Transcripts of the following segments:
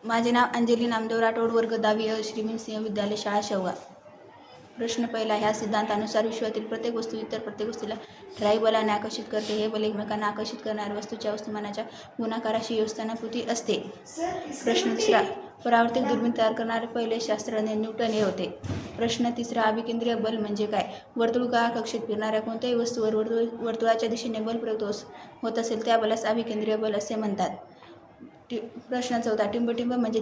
माझे नाव अंजली नामदेव राठोड, वर्ग 10वी अ, श्रीमंत सिंह विद्यालय, शाळा शेवगाव. प्रश्न पहिला. ह्या सिद्धांतानुसार विश्वातील प्रत्येक वस्तू इतर प्रत्येक वस्तूला ठराविक बलाने आकर्षित करते. हे बल एकमेकांना आकर्षित करणाऱ्या वस्तूच्या वस्तुमानाच्या गुणाकाराशी योजतानाकृती असते. प्रश्न तिसरा. परावर्तित दुर्बीण तयार करणारे पहिले शास्त्रज्ञ न्यूटन हे होते. प्रश्न तिसरा. अभिकेंद्रीय बल म्हणजे काय? वर्तुळाकार कक्षेत फिरणाऱ्या कोणत्याही वस्तूवर वर्तुळाच्या दिशेने बल प्रयुक्त होत असेल त्या बलास अभिकेंद्रीय बल असे म्हणतात. प्रश्न चौथा. टिंबटिंब म्हणजे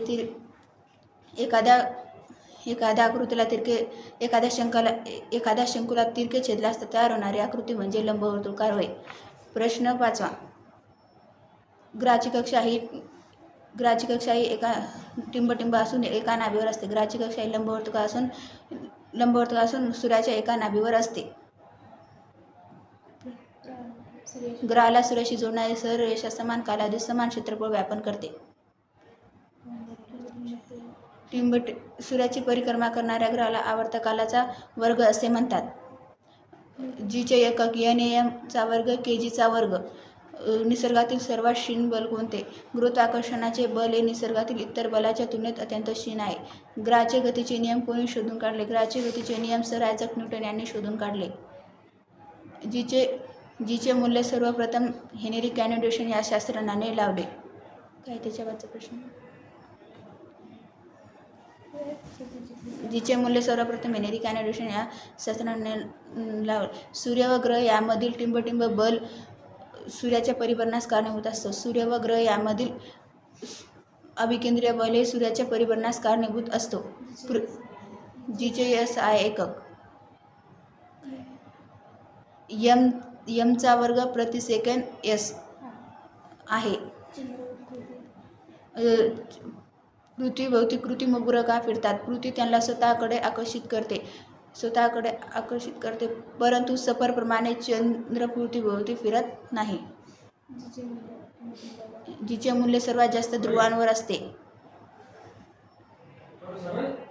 एखाद्या आकृतीला तिरके एखाद्या शंकूला तिरके छेदल्यास तयार होणारी आकृती म्हणजे लंबवर्तुळाकार होय. प्रश्न पाचवा. ग्रहाची कक्षा ही एका टिंबटिंब असून एका नाभीवर असते. ग्रहाची कक्षा ही लंबवर्तुळाकार असून सूर्याच्या एका नाभीवर असते. ग्रहाला सूर्याशी जोडणारी सरळ रेषा समान कालावधीत समान क्षेत्रफळ व्यापन करते. सूर्याची परिक्रमा करणाऱ्या ग्रहाला आवर्तकालाचा वर्ग असे म्हणतात. जीचे एकक NAM चा वर्ग kg चा वर्ग. निसर्गातील सर्वात क्षीण बल कोणते? गुरुत्वाकर्षणाचे बल हे निसर्गातील इतर बलाच्या तुलनेत अत्यंत क्षीण आहे. ग्रहाचे गतीचे नियम कोणी शोधून काढले? ग्रहाचे गतीचे नियम सर आयझॅक न्यूटन यांनी शोधून काढले. जीचे मूल्य सर्वप्रथम हेनरी कॅनोडेशन या शास्त्रज्ञाने लावले. काय त्याच्यावरचा प्रश्न? जीचे मूल्य सर्वप्रथम हेनरी कॅनोडेशन या शास्त्रज्ञाने लावले. सूर्य व ग्रह यामधील टिंबटिंब बल सूर्याच्या परिभ्रमणास कारणीभूत असतो. सूर्य व ग्रह यामधील अभिकेंद्रीय बल हे सूर्याच्या परिभ्रमणास कारणीभूत असतो. जीचे SI एकक m चा वर्ग प्रति सेकंद s आहे. पृथ्वीभोवती कृत्रिम उपग्रह का फिरतात? पृथ्वी त्यांना स्वतःकडे आकर्षित करते, परंतु सफरप्रमाणे चंद्र पृथ्वीभोवती फिरत नाही. जीचे मूल्य सर्वात जास्त ध्रुवांवर असते.